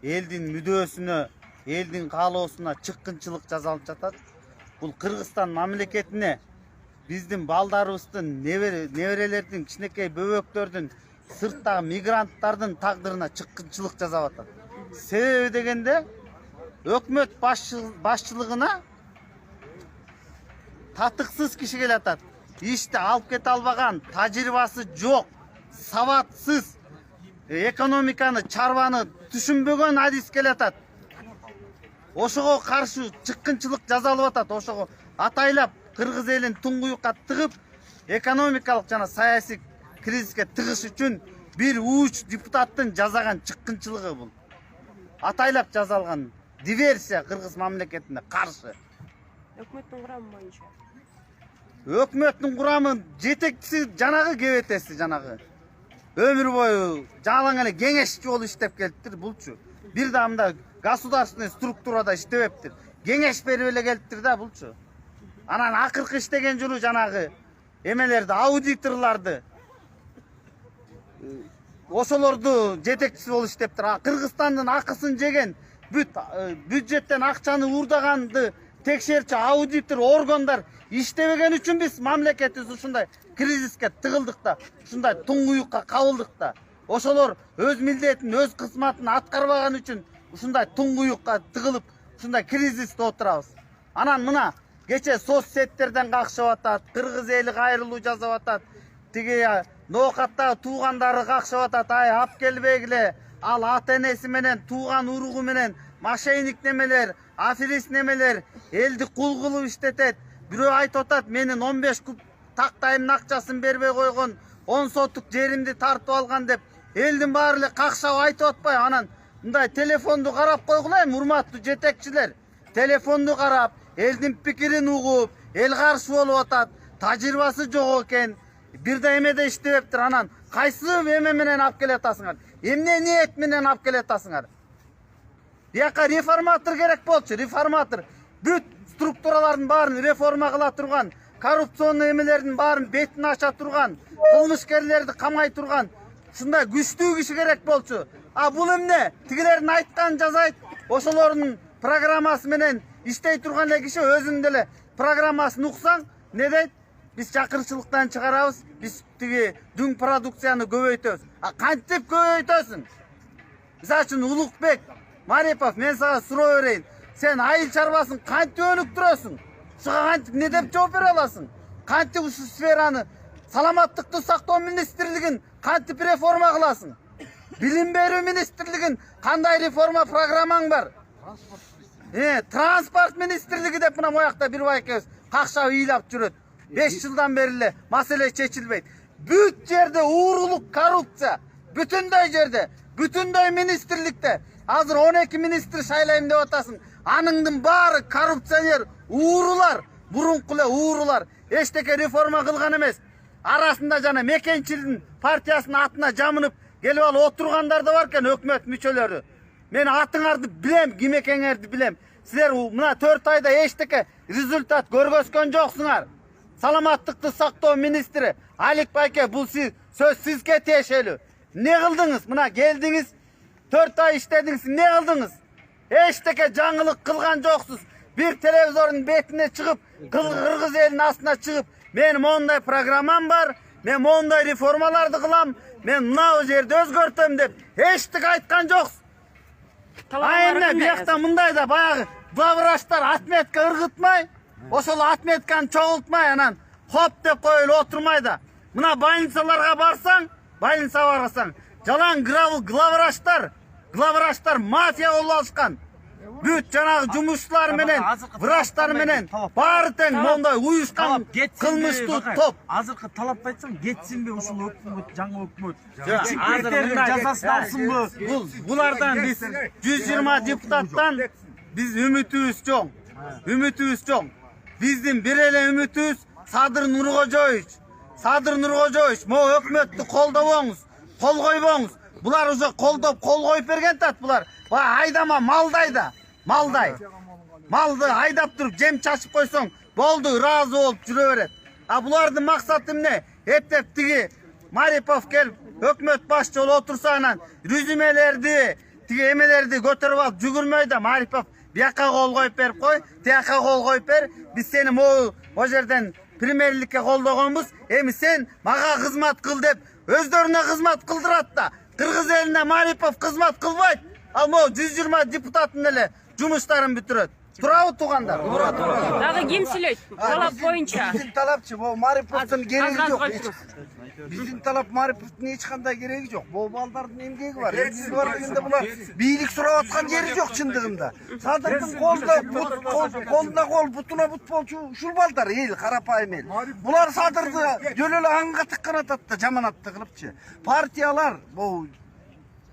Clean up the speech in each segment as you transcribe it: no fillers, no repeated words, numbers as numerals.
элдин мүдөөсүнө, элдин каалоосуна чыккынчылык жасалып жатат. Бул Кыргызстан мамлекетине биздин балдарыбыздын, неберелердин, кичинекей бөбөктөрдүн, сырттагы мигранттардын тагдырына чыккынчылык жасап атат. Себеби дегенде өкмөт башчылыгына татыксыз киши келатат. Ишти алып кете албаган, тажрыйбасы жок, сабатсыз, экономиканы, чарбаны түшүнбөгөн адис келатат. Ошого каршы чыккынчылык жасалып атат. Ошого атайлап кыргыз элин туңгуюкка тыгып, экономикалык жана саясий кризиске тыгыш үчүн бир уч депутаттын жасаган чыккынчылыгы бул. Атайлап жасалган диверсия кыргыз мамлекетине каршы. Өкмөттүн курамы боюнча. Өкмөттүн курамы жетекчиси жанагы кебетеси жанагы. Өмүр бою жалаң эле кеңешчи болуп иштеп келиптир булчу. Бир да мында государственный структурада иштебептир. Кеңеш берип эле келиптир да булчу. Анан акыркы иштеген жолу жанагы эмелерди, аудиторларды ошолорду жетекчиси болуп иштептир. Кыргызстандын акысын жеген, бюджеттен акчаны уурдаганды текшерчи аудитор органдар иштебеген үчүн биз мамлекетибиз ушундай кризиске тыгылдык да, ушундай туңгуюкка кабылдык да. Ошолор өз милдетин, өз кызматын аткарбаган үчүн ушундай туңгуюкка тыгылып, ушундай кризисте отурабыз. Анан мына кече соцсеттерден какшап атат, кыргыз эли кайрылуу жасап атат. Тиги ноокаттагы туугандары какшап атат, ай ап келбегиле, ал ата энеси менен, тууган уругу менен мошенник немелер, аферист немелер элди кул кылып иштетет. Бирөө айтып атат, менин 15 куб тактайымдын акчасын бербей койгон, 10 сотук жеримди тартып алган деп элдин баары эле какшап айтып атпайбы? Анан мындай телефонду карап койгула, урматтуу жетекчилер. Телефонду карап, элдин пикирин угуп, эл каршы болуп атат, тажрыйбасы жок экен, бир да эмеде иштебептир. Анан кайсы эме менен алып келе атасыңар? Эмне ниет менен алып келе атасыңар? Бияка реформатор керек болчу, реформатор. Бүт структуралардын баарын реформа кыла турган, коррупционный эмелердин баарын бетин ача турган, кылмышкерлерди камай турган, ушундай күчтүү киши керек болчу. А бул эмне? Тигилердин айтканын жасайт, ошолордун программасы менен иштей турган эле киши өзүнүн деле программасын уксаң, не дейт? Биз чакырчылыктан чыгарабыз, биз тиги дүң продукцияны көбөйтөбүз. А кантип көбөйтөсүң? Мисалы үчүн Улукбек Марипов, мен сага суроо берейин. Сен айыл чарбасын кантип өнүктүрөсүң? Ушуга кантип не деп жооп бере аласың? Кантип ушу сфераны, саламаттыкты сактоо министрлигин кантип реформа кыласың? Билим берүү министрлигин кандай реформа программаң бар? Транспорт министрлиги деп мына моякта бир байкебиз какшап ыйлап жүрөт. 5 жылдан бери эле маселе чечилбейт. Бүт жерде уурулук, коррупция. Бүтүндөй жерде, бүтүндөй министрликте. Азыр 12 министр шайлайм деп атасың. Аныңдын баары коррупционер, уурулар, бурунку эле уурулар. Эчтеке реформа кылган эмес. Арасында жана Мекенчилдин партиясынын атына жамынып келип алып отургандар да бар экен, өкмөт мүчөлөрү. Мен атыңарды билем, ким экениңерди билем. Силер мына 4 айда эчтеке результат көргөзгөн жоксуңар. Саламаттыкты сактоо министри Алик байке, бул сөз сизге тиешелүү. Не кылдыңыз? Мына келдиңиз, 4 ай иштедиңиз, не кылдыңыз? Эчтеке жаңылык кылган жоксуз. Бир телевизордун бетине чыгып, кыргыз элинин астына чыгып, менин мондай программам бар, мен мондай реформаларды кылам, мен мына жерди өзгөртөм деп эчтеке айткан жоксуз. Эмне биякта мындай да баягы главвраштар отметка ыргытмай, ошол отметканы чогултмай, анан хоп деп коюп отурмай да. Мына больницаларга барсаң, жалаң главвраштар мафия болуп алышкан. Бүт жанагы жумушчулар менен, врачтар менен баары тең мондай уюшкан кылмыштуу топ. Азыркы талапты айтсаң, кетсинби ушул өкмөт, жаңы өкмөт? Азыр жазасын алсынбы? Булардан биз 120 депутаттан биз үмүтүбүз жок. Үмүтүбүз жок. Биздин бир эле үмүтүбүз Садыр Нуркожоевич. Садыр Нуркожоевич, могу өкмөттү колдобоңуз, кол койбоңуз. Булар уже колдоп, кол коюп берген тат булар. Айдама малдайда, малдай. Малды айдап туруп жем чачып койсоң, болду, ыраазы болуп жүрө берет. А булардын максаты эмне? Эптеп тиги Марипов келип өкмөт башчы болуп отурса, анан резюмелерди, тиги эмелерди көтөрүп алып жүгүрмөй да Марипов бияка кол коюп берип кой, тияка кол коюп бер. Биз сени могу жерден премьерликке колдогонбуз. Эми сен мага кызмат кыл деп өздөрүнө кызмат кылдырат да. Кыргыз элине Марипов кызмат кылбайт. Ал могу 120 депутаттын эле жумуштарын бүтүрөт. Туурабы туугандар? Туура. Дагы ким сүйлөйт? Талап боюнча. Биздин талапчы, бул Мариповдун кереги Аз жок. коюңуз. Биздин талап Мариповдун эч кандай кереги жок. Бул балдардын эмгеги бар. Эмгеги бар дегенде булар бийлик сурап аткан жери жок чындыгында. Садырдын колунда кол, бутуна бут болчу ушул балдар эл, карапайым эл. Булар Садырды жөн эле аңга тыккан атат да, жаманатты кылыпчы. Партиялар, бул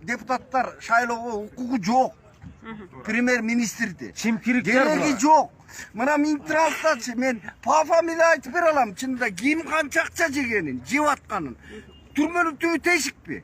депутаттар шайлоого укугу жок. Премьер-министрди. Кереги жок. Мына Минтрансдачы мен по фамилия айтып бере алам. Чынында ким канча акча жегенин, жеп атканын. Түрмөнүн түбү тешикпи?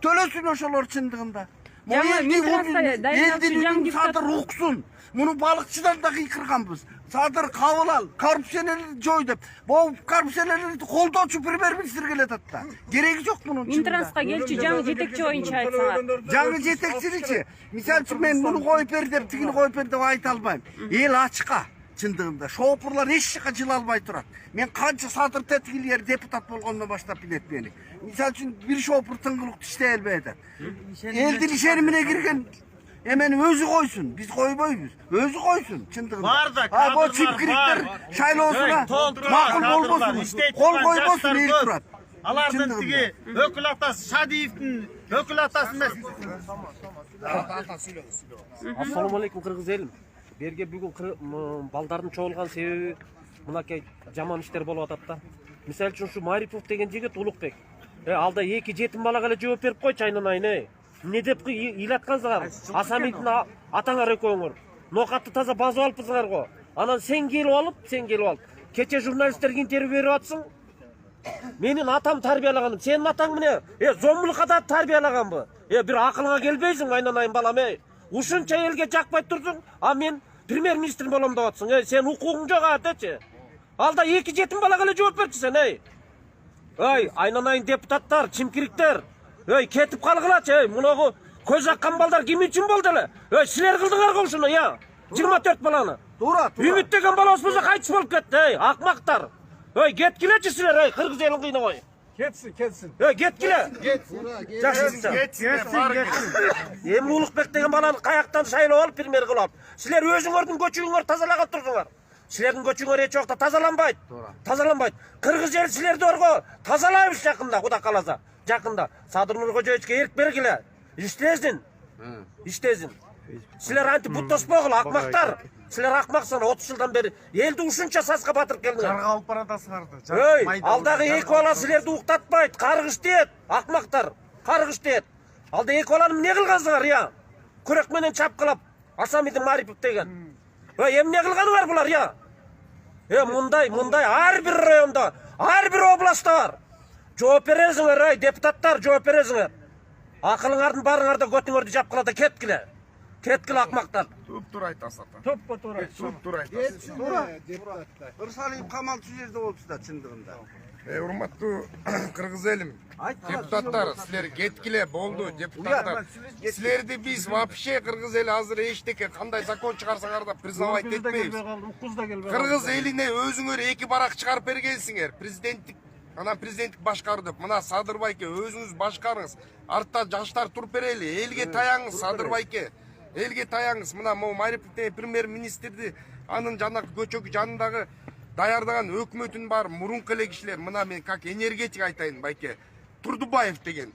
Төлөсүн ошолор чындыгында. Элдин Садыр уксун. Муну балыкчыдан да кыйкырганбыз. Садыр кабыл ал, коррупционерди жой деп. Бул коррупционерлерди колдоочу премьер-министр келет атта. Кереги жок мунун. Минтрансқа келчү жаңы жетекчи боюнча айтсаңар. Жаңы жетекчиличи. Мисалы үчүн мен муну коюп бер деп, тигини коюп бер деп айта албайм. Эл ачка. Чындыгында шопурлар эч жака жыла албай турат. Мен канча Садыр тетигилер депутат болгондон баштап билет мени. Мисалы үчүн бир шопур тыңгылыктуу иштей албай атат. Элдин ишенимине кирген эмени өзү койсун, биз койбойбуз. Өзү койсун чындыгында. Бар да, бул чипкириктер шайлоосуна макул болбосун. Кол койбосун эл турат. Алардын тиги өкүл атасы Шадиевдин өкүл атасы эмес. Ассаламу алейкум кыргыз элим. Берге бүгүн балдардын чогулган себеби мынакей жаман иштер болуп атат да. Мисалы үчүн ушу Марипов деген жигит Улукбек. Алда 2 жетим балага эле жооп берип койчу айнанайын. Не деп ыйлаткансыңар? Асамидин атаңар экөөңөр. Нокатты таза базып алыпсыңар го. Анан сен келип алып, кече журналисттерге интервью берип атсың. Менин атам тарбиялаганым, сенин атаң эмне? Зомбулукта тарбиялаганбы? Бир акылыңа келбейсиң айнанайын балам, Ушунча элге жакпай турсуң, а мен премьер-министр болом деп атсың. Сен укугуң жок атачы. Алда 2 жетим балага эле жооп берчи сен, айнанайын депутаттар, чимкириктер. Кетип калгылачы, мунагу көз аккан балдар ким үчүн болду эле? Силер кылдыңар го ушуну, 24 баланы. Туура. Үмүт деген балабыз болсо кайтыс болуп кетти, акмактар. Кеткилечи силер, кыргыз элин кыйнабай. Кетсин. Кеткиле. Эми Улукбек деген баланы каяктан шайлап алып премьер кылып алып. Силер өзүңөрдүн көчүгүңөр тазалаган турдуңар. Силердин көчүңөр эч убакта тазаланбайт. Кыргыз эл силерди орго тазалайбыз жакында, Кудай кааласа. Жакында Садыр Нуркожоевичке эрк бергиле. Иштесин. Силер антип буттоспогула, акмактар. Силер акмаксыңар, 30 жылдан бери элди ушунча саска батырып келдиңер. Карга алып баратасыңарды. Алдагы 2 бала силерди уктатпайт, каргыш дейт, акмактар. Каргыш дейт. Алда 2 баланы эмне кылгансыңар, Күрөк менен чапкылап, Асамидин Марипов деген. Эмне кылганыңар булар, мындай ар бир районда, ар бир областта бар. Жооп бересиңер, депутаттар, жооп бересиңер. Акылыңардын барыңарда көтүңөрдү жапкылата кеткиле. Кеткиле акмактар. Туп-тура айтасың. Ырсалиев камал чу жерде болчу да чындыгында. Урматтуу кыргыз элим, депутаттар, силер кеткиле болду, депутаттар. Силерди биз вообще кыргыз эли азыр эчтеке кандай закон чыгарсаңар да признавать этпейбиз. Кыргыз элине өзүңөр 2 барак чыгарып бергенсиңер. Президенттик башкаруу деп. Мына Садыр байке өзүңүз башкарыңыз. Артта жаштар туруп берели. Элге таяңыз Садыр байке. Элге таяңыз. Мына Марипов премьер-министрди анын жанагы көчөгү жанындагы даярдаган өкмөтүн бар мурунку эле кишилер. Мына мен как энергетик айтайын байке. Турдубаев деген